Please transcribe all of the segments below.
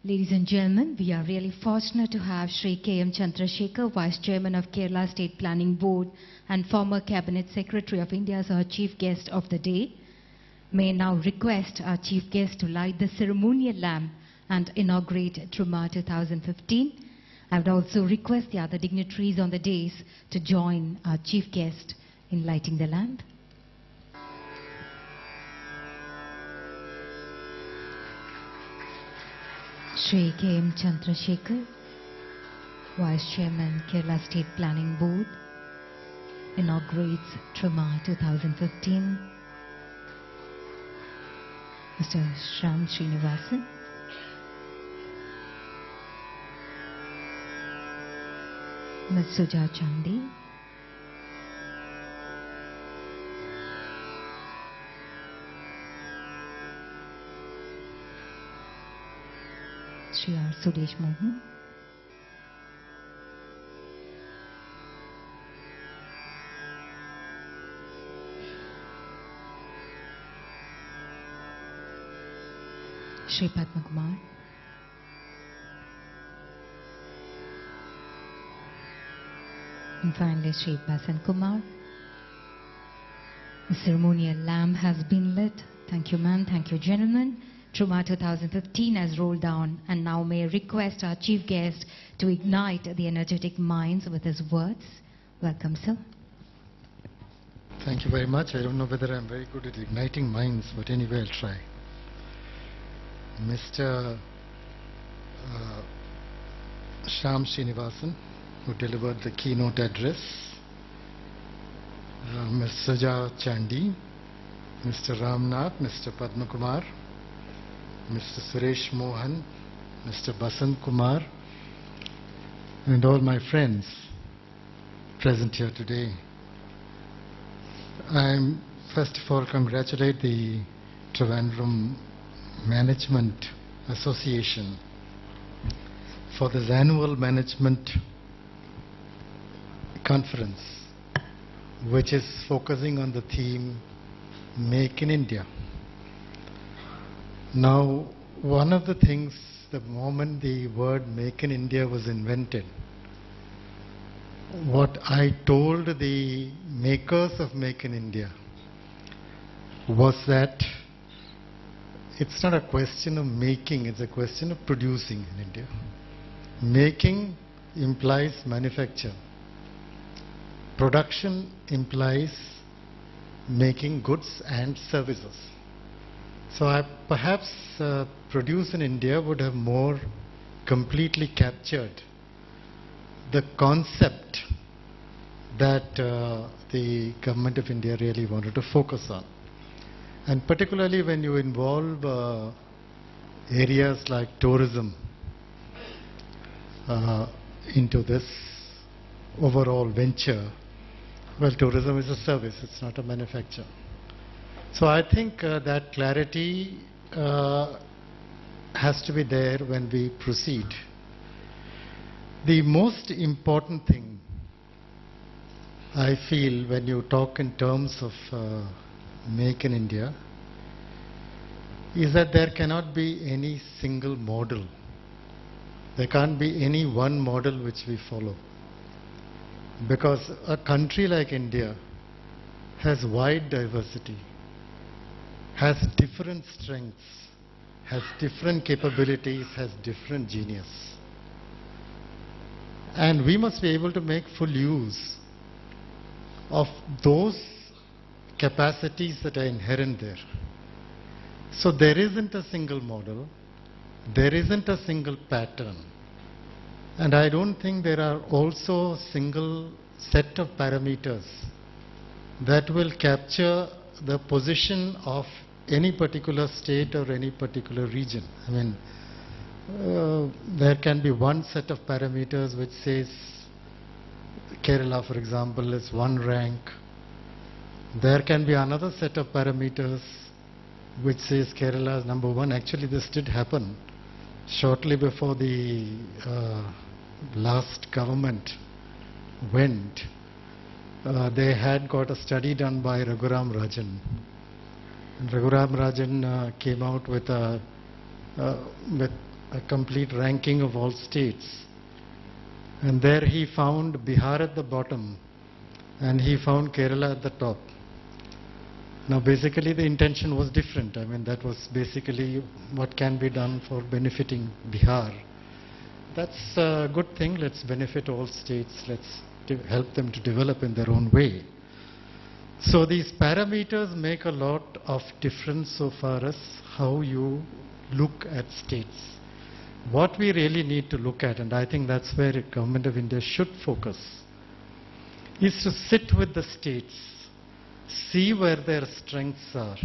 Ladies and gentlemen, we are really fortunate to have Shri K.M. Chandrasekhar, Vice Chairman of Kerala State Planning Board and former Cabinet Secretary of India as our chief guest of the day. May I now request our chief guest to light the ceremonial lamp and inaugurate Truma 2015. I would also request the other dignitaries on the dais to join our chief guest in lighting the lamp. Shri K.M. Chandrasekhar, Vice Chairman, Kerala State Planning Board, inaugurates Truma 2015. Mr. Shyam Srinivasan, Ms. Suja Chandi, Shri R. Sudesh Mohan, Shri Padma Kumar, and finally Shri Basant Kumar. The ceremonial lamp has been lit. Thank you, ma'am. Thank you, gentlemen. Truma 2015 has rolled down, and now may I request our chief guest to ignite the energetic minds with his words. Welcome, sir. Thank you very much. I don't know whether I'm very good at igniting minds, but anyway, I'll try. Mr. Shyam Srinivasan, who delivered the keynote address, Ms. Suja Chandi, Mr. Ramnath, Mr. Padma Kumar, Mr. Suresh Mohan, Mr. Basant Kumar, and all my friends present here today. I first of all congratulate the Trivandrum Management Association for this annual management conference, which is focusing on the theme Make in India. Now, one of the things, the moment the word Make in India was invented, what I told the makers of Make in India was that it's not a question of making, it's a question of producing in India. Making implies manufacture. Production implies making goods and services. So perhaps Produce in India would have more completely captured the concept that the government of India really wanted to focus on. And particularly when you involve areas like tourism into this overall venture, well, tourism is a service, it's not a manufacture. So I think that clarity has to be there when we proceed. The most important thing I feel when you talk in terms of Make in India is that there cannot be any single model. There can't be any one model which we follow. Because a country like India has wide diversity, has different strengths, has different capabilities, has different genius. And we must be able to make full use of those capacities that are inherent there. So there isn't a single model, there isn't a single pattern. And I don't think there are also single set of parameters that will capture the position of any particular state or any particular region. I mean, there can be one set of parameters which says Kerala, for example, is one rank. There can be another set of parameters which says Kerala is number one. Actually, this did happen shortly before the last government went. They had got a study done by Raghuram Rajan. And Raghuram Rajan came out with a complete ranking of all states. And there he found Bihar at the bottom and he found Kerala at the top. Now basically the intention was different. I mean, that was basically what can be done for benefiting Bihar. That's a good thing. Let's benefit all states. Let's help them to develop in their own way. So these parameters make a lot of difference so far as how you look at states. What we really need to look at, and I think that's where the Government of India should focus, is to sit with the states, see where their strengths are,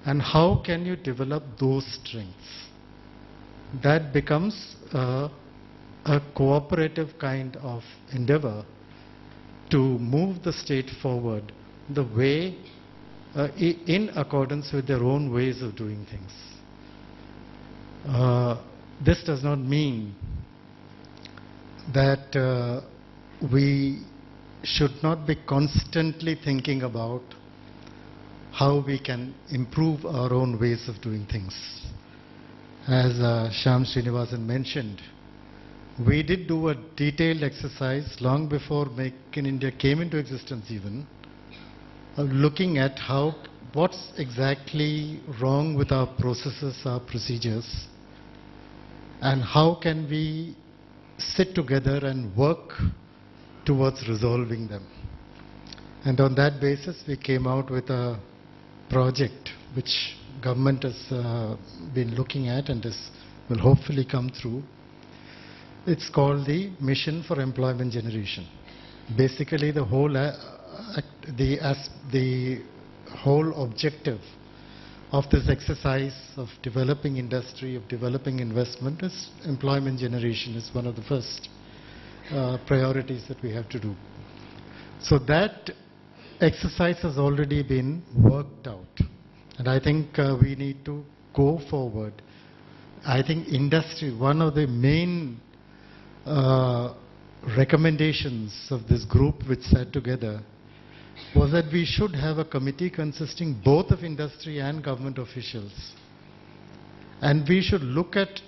and how can you develop those strengths. That becomes a cooperative kind of endeavor to move the state forward the way in accordance with their own ways of doing things. This does not mean that we should not be constantly thinking about how we can improve our own ways of doing things. As Shyam Srinivasan mentioned, we did do a detailed exercise long before Make in India came into existence even, of looking at what's exactly wrong with our processes, our procedures, and how can we sit together and work towards resolving them. And on that basis, we came out with a project which government has been looking at and will hopefully come through. It's called the Mission for Employment Generation. Basically, the whole objective of this exercise of developing industry, of developing investment, is employment generation is one of the first priorities that we have to do. So that exercise has already been worked out, and I think we need to go forward. I think industry, one of the main recommendations of this group which sat together was that we should have a committee consisting both of industry and government officials, and we should look at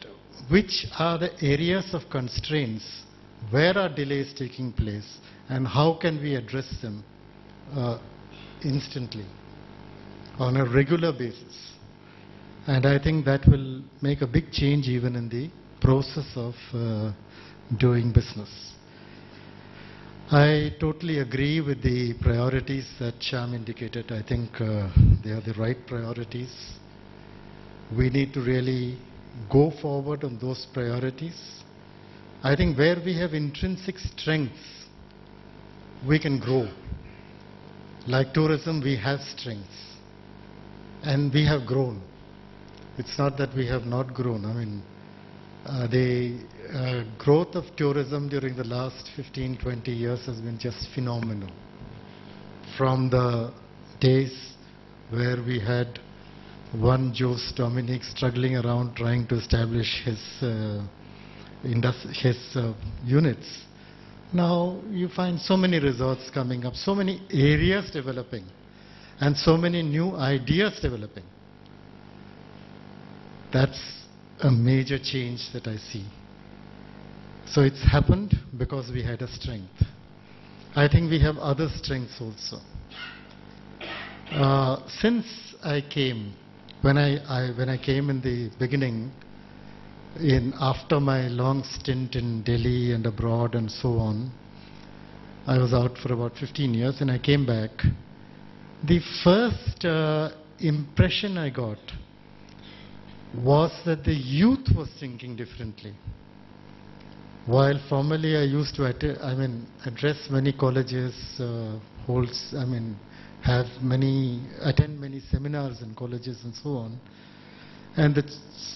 which are the areas of constraints, where are delays taking place, and how can we address them instantly on a regular basis. And I think that will make a big change even in the process of doing business. I totally agree with the priorities that Shyam indicated. I think they are the right priorities. We need to really go forward on those priorities. I think where we have intrinsic strengths, we can grow. Like tourism, we have strengths, and we have grown. It's not that we have not grown. I mean, the growth of tourism during the last 15-20 years has been just phenomenal. From the days where we had one Jose Dominique struggling around trying to establish his units, now you find so many resorts coming up, so many areas developing, and so many new ideas developing. That's a major change that I see. So it's happened because we had a strength. I think we have other strengths also. Since I came, when I came in the beginning, after my long stint in Delhi and abroad and so on, I was out for about 15 years and I came back. The first impression I got was that the youth was thinking differently. While formerly I used to address many colleges, attend many seminars in colleges and so on, and the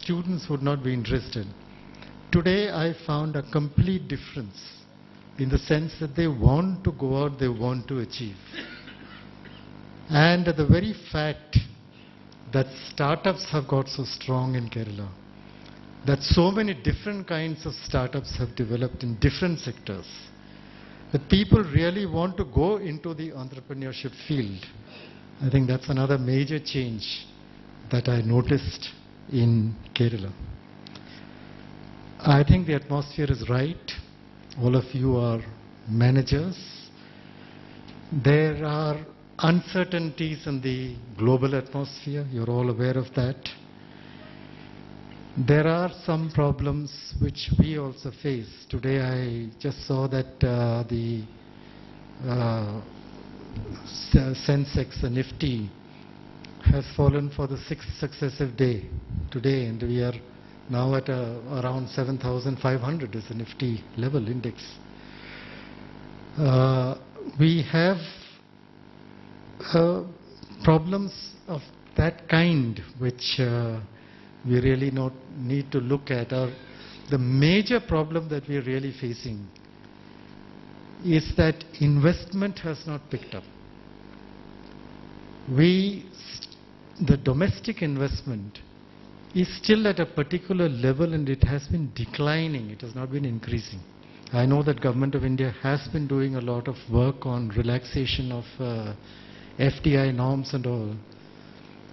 students would not be interested. Today I found a complete difference in the sense that they want to go out, they want to achieve. And the very fact that startups have got so strong in Kerala, that so many different kinds of startups have developed in different sectors, that people really want to go into the entrepreneurship field. I think that's another major change that I noticed in Kerala. I think the atmosphere is right. All of you are managers. There are uncertainties in the global atmosphere. You're all aware of that. There are some problems which we also face. Today I just saw that the Sensex, the Nifty, has fallen for the 6th successive day today, and we are now at around 7,500 is the Nifty level index. We have problems of that kind which we really need to look at. The major problem that we are really facing is that investment has not picked up. The domestic investment is still at a particular level and it has been declining. It has not been increasing. I know that Government of India has been doing a lot of work on relaxation of FDI norms and all.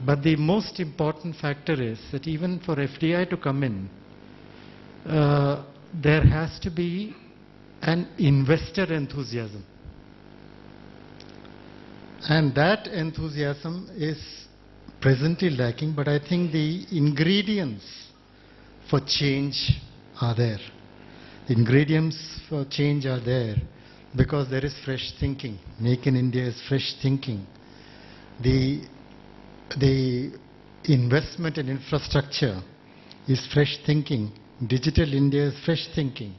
But the most important factor is that even for FDI to come in, there has to be an investor enthusiasm. And that enthusiasm is presently lacking, but I think the ingredients for change are there. The ingredients for change are there because there is fresh thinking. Make in India is fresh thinking. The investment in infrastructure is fresh thinking. Digital India is fresh thinking.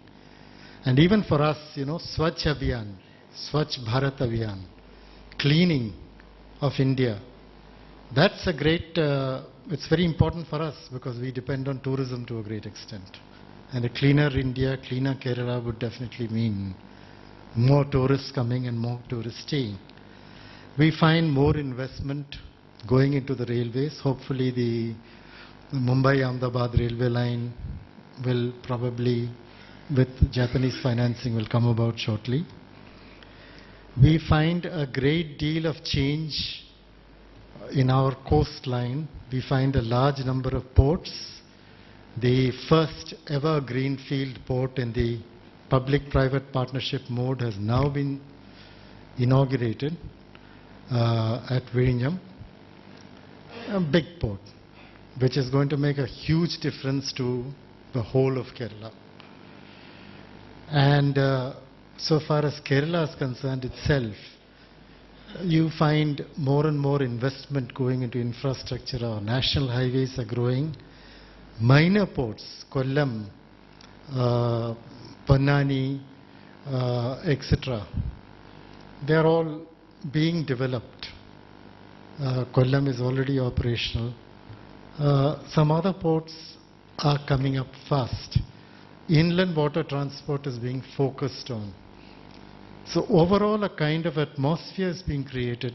And even for us, Swachh Abhiyan, Swachh Bharat Abhiyan, cleaning of India, that's a great, it's very important for us because we depend on tourism to a great extent. And a cleaner India, cleaner Kerala would definitely mean more tourists coming and more tourists staying. We find more investment going into the railways. Hopefully the Mumbai-Ahmedabad railway line will probably, with Japanese financing, will come about shortly. We find a great deal of change in our coastline. We find a large number of ports. The first ever greenfield port in the public-private partnership mode has now been inaugurated at Vizhinjam. A big port, which is going to make a huge difference to the whole of Kerala. And so far as Kerala is concerned itself, you find more and more investment going into infrastructure. Our national highways are growing. Minor ports, Kollam, Pannani, etc., they are all being developed. Kollam is already operational. Some other ports are coming up fast. Inland water transport is being focused on. So overall, a kind of atmosphere is being created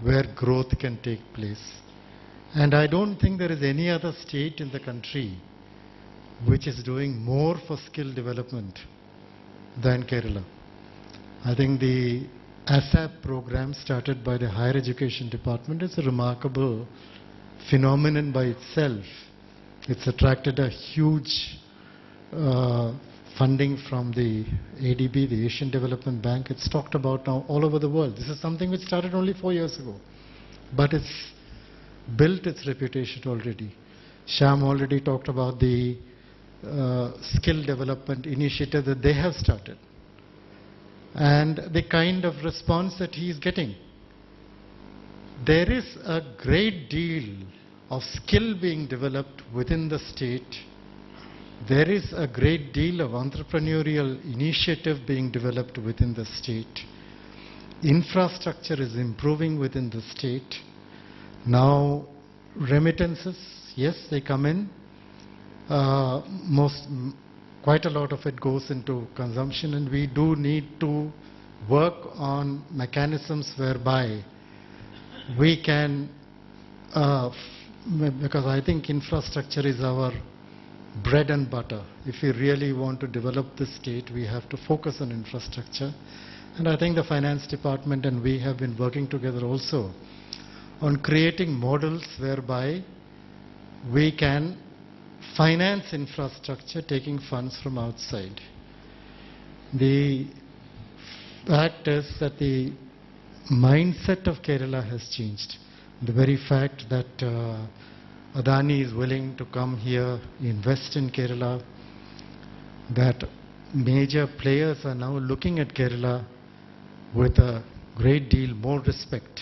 where growth can take place. And I don't think there is any other state in the country which is doing more for skill development than Kerala. I think the ASAP program started by the Higher Education Department is a remarkable phenomenon by itself. It's attracted a huge funding from the ADB, the Asian Development Bank. It's talked about now all over the world. This is something which started only 4 years ago. But it's built its reputation already. Shyam already talked about the skill development initiative that they have started. And the kind of response that he is getting. There is a great deal of skill being developed within the state. There is a great deal of entrepreneurial initiative being developed within the state. Infrastructure is improving within the state. Now, remittances, yes, they come in. Quite a lot of it goes into consumption, and we do need to work on mechanisms whereby we can, because I think infrastructure is our bread and butter. If we really want to develop the state, we have to focus on infrastructure. And I think the finance department and we have been working together also on creating models whereby we can finance infrastructure taking funds from outside. The fact is that the mindset of Kerala has changed. The very fact that Adani is willing to come here, invest in Kerala, that major players are now looking at Kerala with a great deal more respect.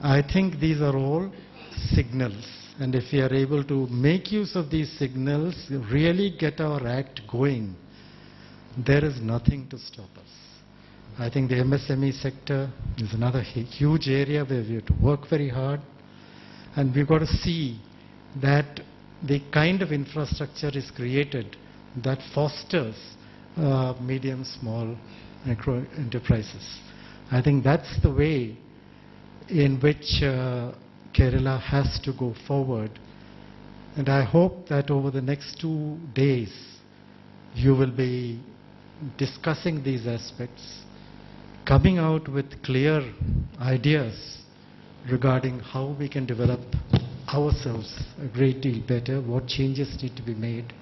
I think these are all signals, and if we are able to make use of these signals, really get our act going, there is nothing to stop us. I think the MSME sector is another huge area where we have to work very hard, and we've got to see that the kind of infrastructure is created that fosters medium, small, micro enterprises. I think that's the way in which Kerala has to go forward, and I hope that over the next 2 days you will be discussing these aspects, coming out with clear ideas regarding how we can develop ourselves a great deal better, what changes need to be made,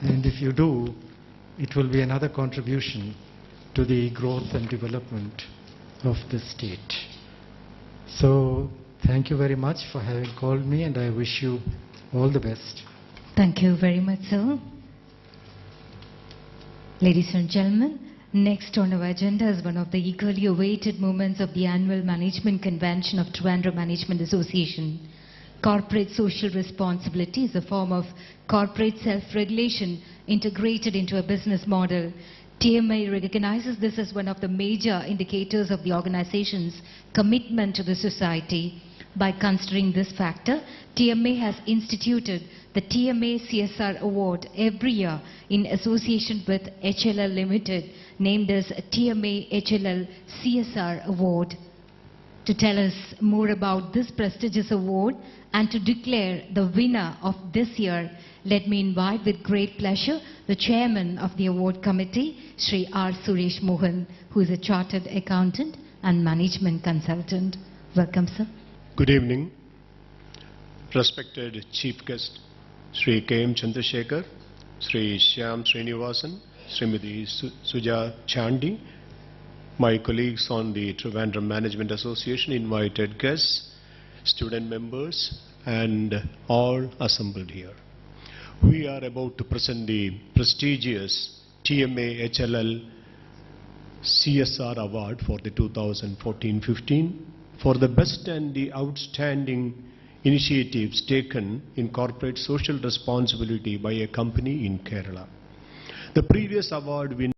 and if you do, it will be another contribution to the growth and development of the state. So thank you very much for having called me, and I wish you all the best. Thank you very much, sir. Ladies and gentlemen, next on our agenda is one of the eagerly awaited moments of the annual Management Convention of Trivandrum Management Association. Corporate social responsibility is a form of corporate self-regulation integrated into a business model. TMA recognizes this as one of the major indicators of the organization's commitment to the society. By considering this factor, TMA has instituted the TMA CSR Award every year in association with HLL Limited, named as TMA HLL CSR Award. To tell us more about this prestigious award and to declare the winner of this year, let me invite with great pleasure the chairman of the award committee, Sri R. Suresh Mohan, who is a chartered accountant and management consultant. Welcome, sir. Good evening. Respected chief guest, Sri K.M. Chandrasekhar, Sri Shyam Srinivasan, Srimati Suja Chandi, my colleagues on the Trivandrum Management Association, invited guests, student members, and all assembled here. We are about to present the prestigious TMA HLL CSR Award for the 2014-15 for the best and the outstanding initiatives taken in corporate social responsibility by a company in Kerala. The previous award winner